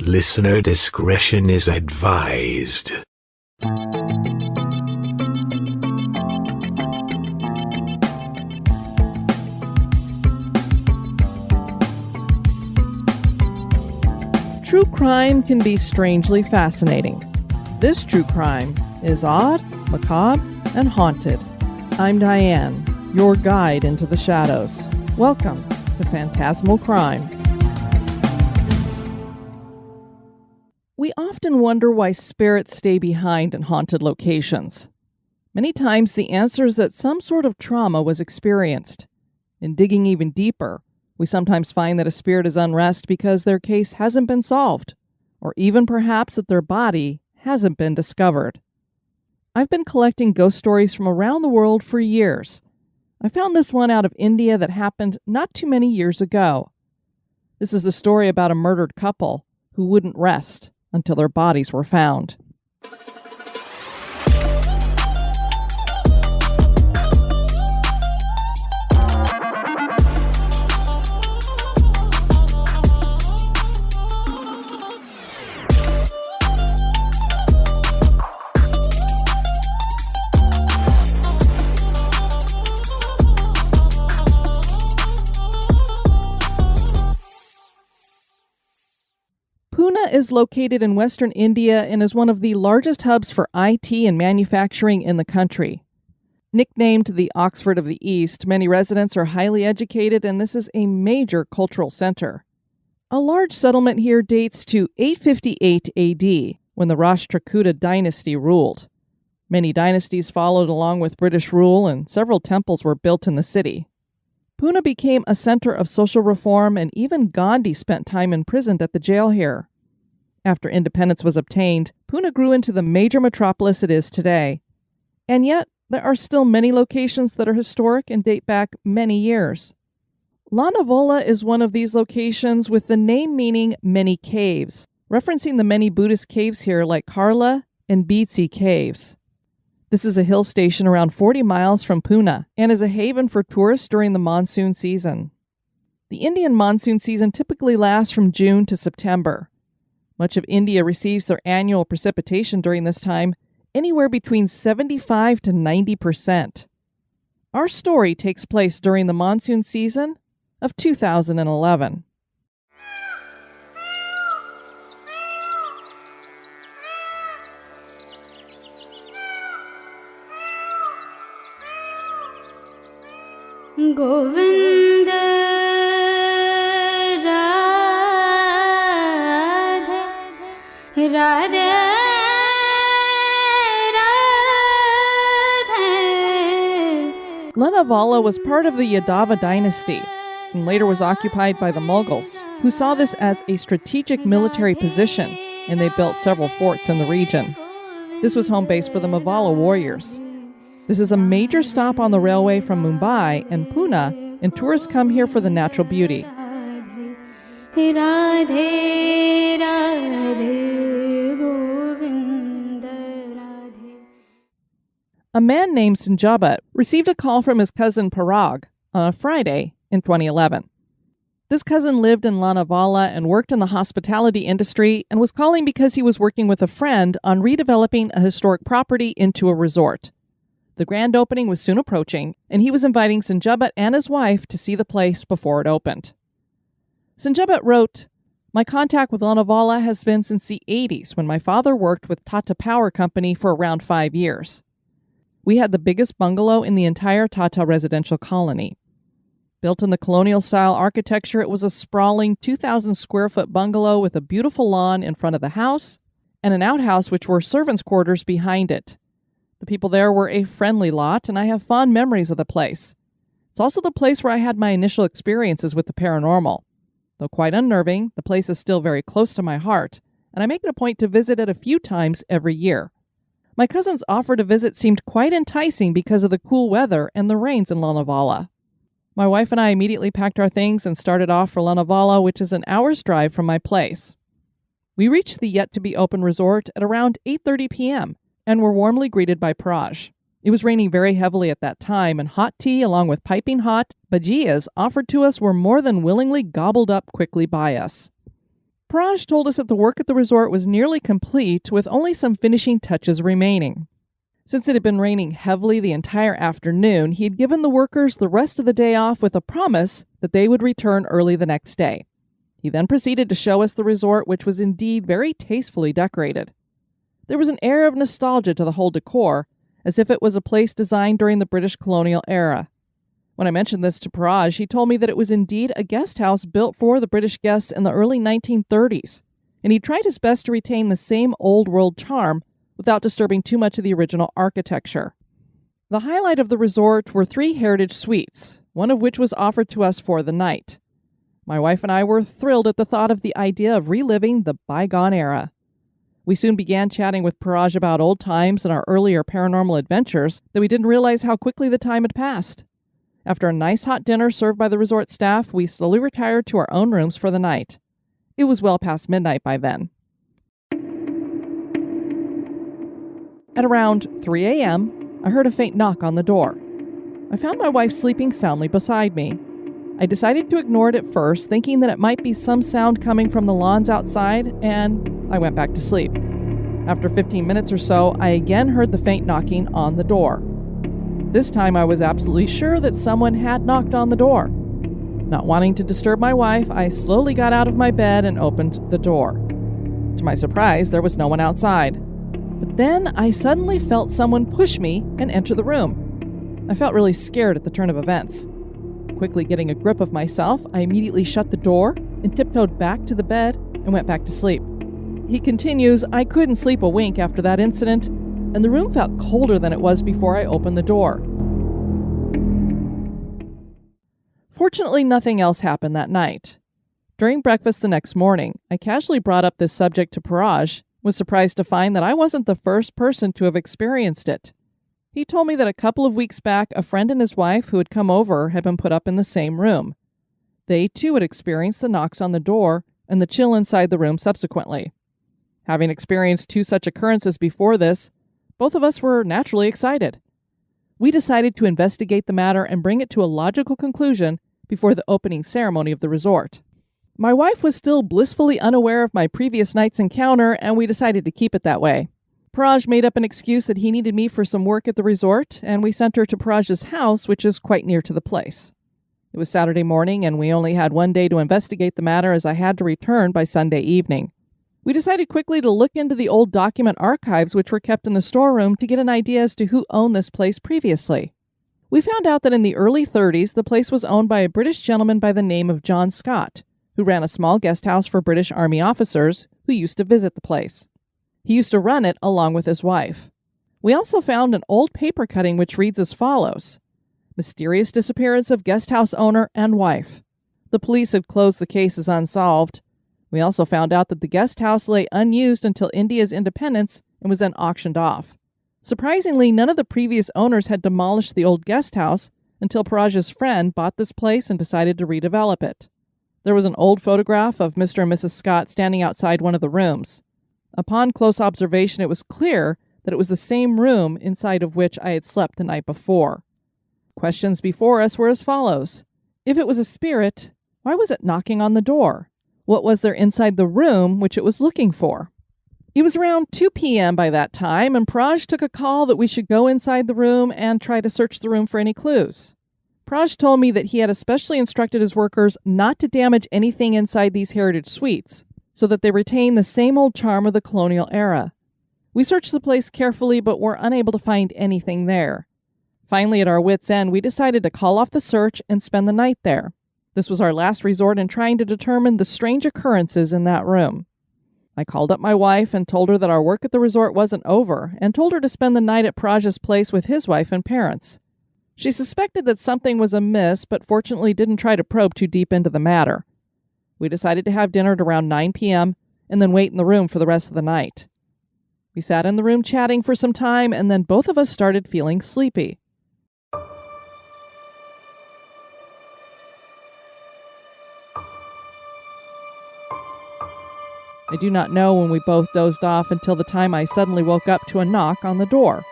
Listener discretion is advised. True crime can be strangely fascinating. This true crime is odd, macabre, and haunted. I'm Diane, your guide into the shadows. Welcome to Phantasmal Crime. We often wonder why spirits stay behind in haunted locations. Many times the answer is that some sort of trauma was experienced. In digging even deeper, we sometimes find that a spirit is unrest because their case hasn't been solved, or even perhaps that their body hasn't been discovered. I've been collecting ghost stories from around the world for years. I found this one out of India that happened not too many years ago. This is a story about a murdered couple who wouldn't rest until their bodies were found. Pune is located in western India and is one of the largest hubs for IT and manufacturing in the country. Nicknamed the Oxford of the East, many residents are highly educated, and this is a major cultural center. A large settlement here dates to 858 AD, when the Rashtrakuta dynasty ruled. Many dynasties followed along with British rule, and several temples were built in the city. Pune became a center of social reform, and even Gandhi spent time imprisoned at the jail here. After independence was obtained, Pune grew into the major metropolis it is today. And yet, there are still many locations that are historic and date back many years. Lonavala is one of these locations, with the name meaning many caves, referencing the many Buddhist caves here like Karla and Beatsi caves. This is a hill station around 40 miles from Pune and is a haven for tourists during the monsoon season. The Indian monsoon season typically lasts from June to September. Much of India receives their annual precipitation during this time, anywhere between 75 to 90%. Our story takes place during the monsoon season of 2011. Govinda Radhe Lonavala was part of the Yadava dynasty and later was occupied by the Mughals, who saw this as a strategic military position, and they built several forts in the region. This was home base for the Mavala warriors. This is a major stop on the railway from Mumbai and Pune, and tourists come here for the natural beauty. Radhe, Radhe, Govinda, Radhe. A man named Sanjabat received a call from his cousin Parag on a Friday in 2011. This cousin lived in Lonavala and worked in the hospitality industry and was calling because he was working with a friend on redeveloping a historic property into a resort. The grand opening was soon approaching, and he was inviting Sanjabat and his wife to see the place before it opened. Sanjabat wrote, "My contact with Lonavala has been since the 80s, when my father worked with Tata Power Company for around 5 years. We had the biggest bungalow in the entire Tata residential colony. Built in the colonial-style architecture, it was a sprawling 2,000-square-foot bungalow with a beautiful lawn in front of the house and an outhouse which were servants' quarters behind it. The people there were a friendly lot, and I have fond memories of the place. It's also the place where I had my initial experiences with the paranormal. Though quite unnerving, the place is still very close to my heart, and I make it a point to visit it a few times every year. My cousin's offer to visit seemed quite enticing because of the cool weather and the rains in Lonavala. My wife and I immediately packed our things and started off for Lonavala, which is an hour's drive from my place. We reached the yet-to-be-open resort at around 8:30 p.m., and were warmly greeted by Praj. It was raining very heavily at that time, and hot tea along with piping hot bhajiyas offered to us were more than willingly gobbled up quickly by us. Paraj told us that the work at the resort was nearly complete with only some finishing touches remaining. Since it had been raining heavily the entire afternoon, he had given the workers the rest of the day off with a promise that they would return early the next day. He then proceeded to show us the resort, which was indeed very tastefully decorated. There was an air of nostalgia to the whole decor, as if it was a place designed during the British colonial era. When I mentioned this to Paraj, he told me that it was indeed a guest house built for the British guests in the early 1930s, and he tried his best to retain the same old-world charm without disturbing too much of the original architecture. The highlight of the resort were 3 heritage suites, one of which was offered to us for the night. My wife and I were thrilled at the thought of the idea of reliving the bygone era. We soon began chatting with Paraj about old times and our earlier paranormal adventures that we didn't realize how quickly the time had passed. After a nice hot dinner served by the resort staff, we slowly retired to our own rooms for the night. It was well past midnight by then. At around 3 a.m., I heard a faint knock on the door. I found my wife sleeping soundly beside me. I decided to ignore it at first, thinking that it might be some sound coming from the lawns outside, and I went back to sleep. After 15 minutes or so, I again heard the faint knocking on the door. This time I was absolutely sure that someone had knocked on the door. Not wanting to disturb my wife, I slowly got out of my bed and opened the door. To my surprise, there was no one outside. But then I suddenly felt someone push me and enter the room. I felt really scared at the turn of events. Quickly getting a grip of myself, I immediately shut the door and tiptoed back to the bed and went back to sleep. He continues, I couldn't sleep a wink after that incident, and the room felt colder than it was before I opened the door. Fortunately, nothing else happened that night. During breakfast the next morning, I casually brought up this subject to Paraj, was surprised to find that I wasn't the first person to have experienced it. He told me that a couple of weeks back, a friend and his wife who had come over had been put up in the same room. They too had experienced the knocks on the door and the chill inside the room subsequently. Having experienced 2 such occurrences before this, both of us were naturally excited. We decided to investigate the matter and bring it to a logical conclusion before the opening ceremony of the resort. My wife was still blissfully unaware of my previous night's encounter, and we decided to keep it that way. Paraj made up an excuse that he needed me for some work at the resort, and we sent her to Paraj's house, which is quite near to the place. It was Saturday morning, and we only had one day to investigate the matter as I had to return by Sunday evening. We decided quickly to look into the old document archives which were kept in the storeroom to get an idea as to who owned this place previously. We found out that in the early 30s, the place was owned by a British gentleman by the name of John Scott, who ran a small guest house for British Army officers who used to visit the place. He used to run it along with his wife. We also found an old paper cutting which reads as follows: Mysterious disappearance of guest house owner and wife. The police had closed the case as unsolved. We also found out that the guest house lay unused until India's independence and was then auctioned off. Surprisingly, none of the previous owners had demolished the old guest house until Paraj's friend bought this place and decided to redevelop it. There was an old photograph of Mr. and Mrs. Scott standing outside one of the rooms. Upon close observation, it was clear that it was the same room inside of which I had slept the night before. Questions before us were as follows. If it was a spirit, why was it knocking on the door? What was there inside the room which it was looking for? It was around 2 p.m. by that time, and Paraj took a call that we should go inside the room and try to search the room for any clues. Paraj told me that he had especially instructed his workers not to damage anything inside these heritage suites, so that they retain the same old charm of the colonial era. We searched the place carefully, but were unable to find anything there. Finally, at our wits' end, we decided to call off the search and spend the night there. This was our last resort in trying to determine the strange occurrences in that room. I called up my wife and told her that our work at the resort wasn't over, and told her to spend the night at Paraj's place with his wife and parents. She suspected that something was amiss, but fortunately didn't try to probe too deep into the matter. We decided to have dinner at around 9 p.m. and then wait in the room for the rest of the night. We sat in the room chatting for some time, and then both of us started feeling sleepy. I do not know when we both dozed off until the time I suddenly woke up to a knock on the door.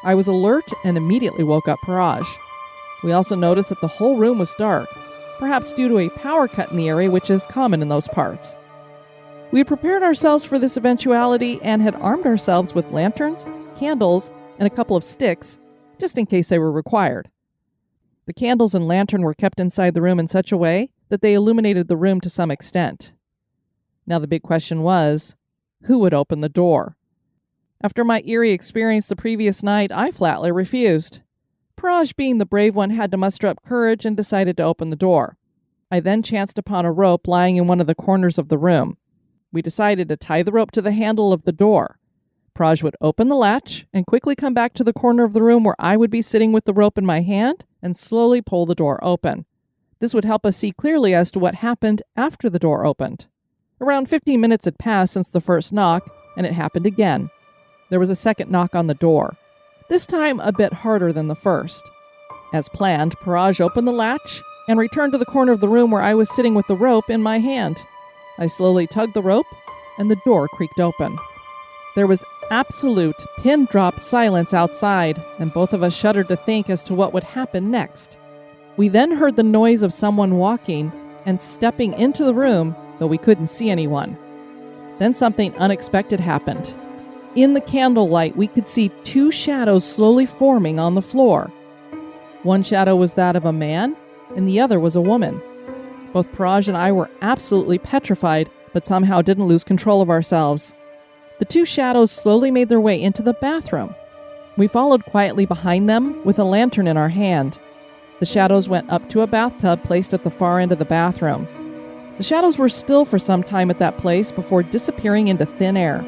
I was alert and immediately woke up Paraj. We also noticed that the whole room was dark, perhaps due to a power cut in the area which is common in those parts. We had prepared ourselves for this eventuality and had armed ourselves with lanterns, candles, and a couple of sticks, just in case they were required. The candles and lantern were kept inside the room in such a way that they illuminated the room to some extent. Now the big question was, who would open the door? After my eerie experience the previous night, I flatly refused. Paraj, being the brave one, had to muster up courage and decided to open the door. I then chanced upon a rope lying in one of the corners of the room. We decided to tie the rope to the handle of the door. Paraj would open the latch and quickly come back to the corner of the room where I would be sitting with the rope in my hand and slowly pull the door open. This would help us see clearly as to what happened after the door opened. Around 15 minutes had passed since the first knock, and it happened again. There was a second knock on the door, this time a bit harder than the first. As planned, Paraj opened the latch and returned to the corner of the room where I was sitting with the rope in my hand. I slowly tugged the rope, and the door creaked open. There was absolute pin-drop silence outside, and both of us shuddered to think as to what would happen next. We then heard the noise of someone walking and stepping into the room, though we couldn't see anyone. Then something unexpected happened. In the candlelight, we could see two shadows slowly forming on the floor. One shadow was that of a man, and the other was a woman. Both Paraj and I were absolutely petrified, but somehow didn't lose control of ourselves. The two shadows slowly made their way into the bathroom. We followed quietly behind them with a lantern in our hand. The shadows went up to a bathtub placed at the far end of the bathroom. The shadows were still for some time at that place before disappearing into thin air.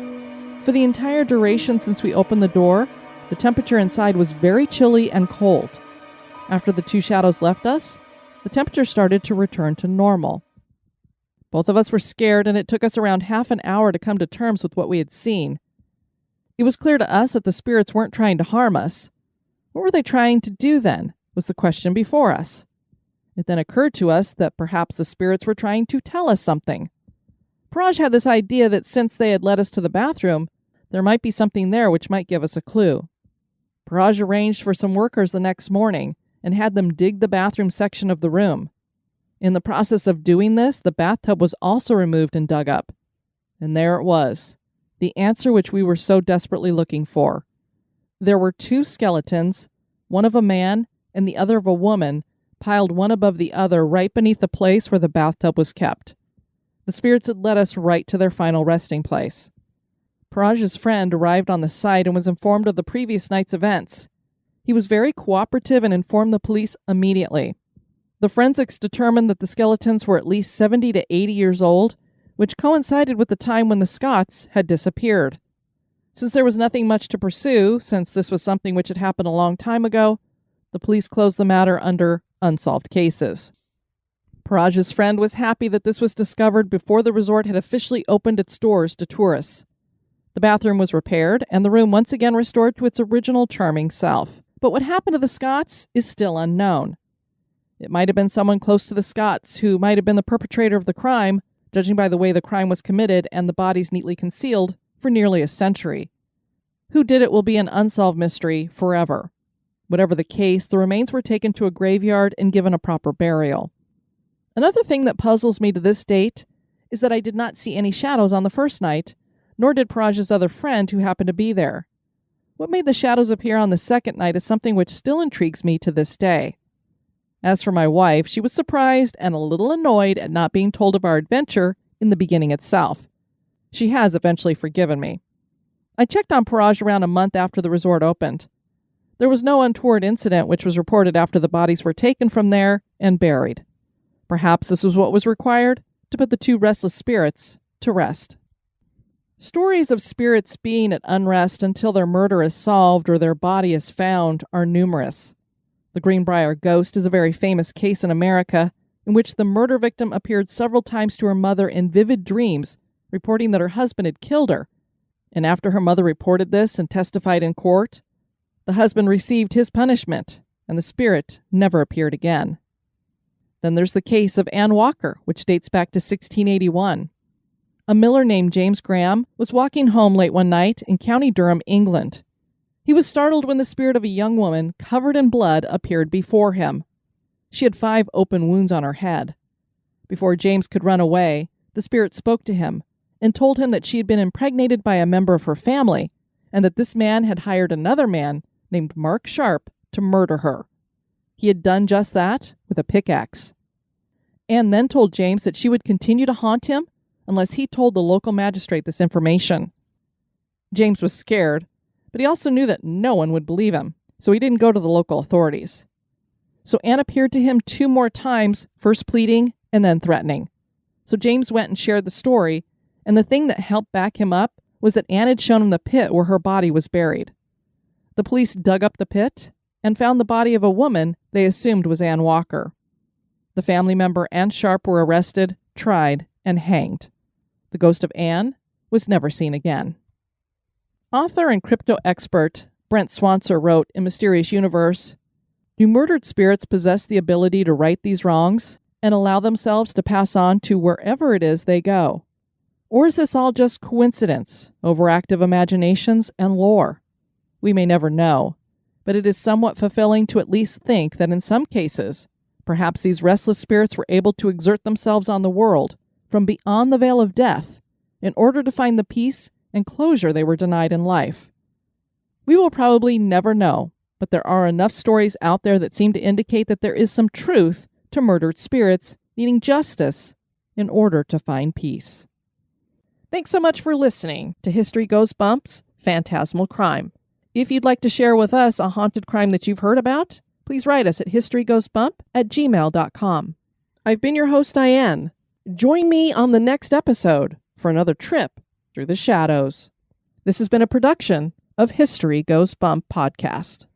For the entire duration since we opened the door, the temperature inside was very chilly and cold. After the two shadows left us, the temperature started to return to normal. Both of us were scared, and it took us around half an hour to come to terms with what we had seen. It was clear to us that the spirits weren't trying to harm us. What were they trying to do then, was the question before us. It then occurred to us that perhaps the spirits were trying to tell us something. Paraj had this idea that since they had led us to the bathroom, there might be something there which might give us a clue. Paraj arranged for some workers the next morning and had them dig the bathroom section of the room. In the process of doing this, the bathtub was also removed and dug up. And there it was, the answer which we were so desperately looking for. There were two skeletons, one of a man and the other of a woman, piled one above the other right beneath the place where the bathtub was kept. The spirits had led us right to their final resting place. Paraj's friend arrived on the site and was informed of the previous night's events. He was very cooperative and informed the police immediately. The forensics determined that the skeletons were at least 70 to 80 years old, which coincided with the time when the Scotts had disappeared. Since there was nothing much to pursue, since this was something which had happened a long time ago, the police closed the matter under unsolved cases. Paraj's friend was happy that this was discovered before the resort had officially opened its doors to tourists. The bathroom was repaired, and the room once again restored to its original charming self. But what happened to the Scotts is still unknown. It might have been someone close to the Scotts who might have been the perpetrator of the crime, judging by the way the crime was committed and the bodies neatly concealed for nearly a century. Who did it will be an unsolved mystery forever. Whatever the case, the remains were taken to a graveyard and given a proper burial. Another thing that puzzles me to this date is that I did not see any shadows on the first night, nor did Paraj's other friend who happened to be there. What made the shadows appear on the second night is something which still intrigues me to this day. As for my wife, she was surprised and a little annoyed at not being told of our adventure in the beginning itself. She has eventually forgiven me. I checked on Paraj around a month after the resort opened. There was no untoward incident which was reported after the bodies were taken from there and buried. Perhaps this was what was required to put the two restless spirits to rest. Stories of spirits being at unrest until their murder is solved or their body is found are numerous. The Greenbrier ghost is a very famous case in America in which the murder victim appeared several times to her mother in vivid dreams, reporting that her husband had killed her. And after her mother reported this and testified in court, the husband received his punishment, and the spirit never appeared again. Then there's the case of Anne Walker, which dates back to 1681. A miller named James Graham was walking home late one night in County Durham, England. He was startled when the spirit of a young woman, covered in blood, appeared before him. She had 5 open wounds on her head. Before James could run away, the spirit spoke to him and told him that she had been impregnated by a member of her family and that this man had hired another man named Mark Sharp to murder her. He had done just that with a pickaxe. Anne then told James that she would continue to haunt him unless he told the local magistrate this information. James was scared, but he also knew that no one would believe him, so he didn't go to the local authorities. So Anne appeared to him 2 more times, first pleading and then threatening. So James went and shared the story, and the thing that helped back him up was that Anne had shown him the pit where her body was buried. The police dug up the pit and found the body of a woman they assumed was Anne Walker. The family member and Sharp were arrested, tried, and hanged. The ghost of Anne was never seen again. Author and crypto expert Brent Swancer wrote in Mysterious Universe, "Do murdered spirits possess the ability to right these wrongs and allow themselves to pass on to wherever it is they go? Or is this all just coincidence, overactive imaginations, and lore? We may never know, but it is somewhat fulfilling to at least think that in some cases, perhaps these restless spirits were able to exert themselves on the world from beyond the veil of death in order to find the peace and closure they were denied in life. We will probably never know, but there are enough stories out there that seem to indicate that there is some truth to murdered spirits needing justice in order to find peace." Thanks so much for listening to History Goes Bump's Phantasmal Crime. If you'd like to share with us a haunted crime that you've heard about, please write us at historygoesbump@gmail.com. I've been your host, Diane. Join me on the next episode for another trip through the shadows. This has been a production of History Goes Bump podcast.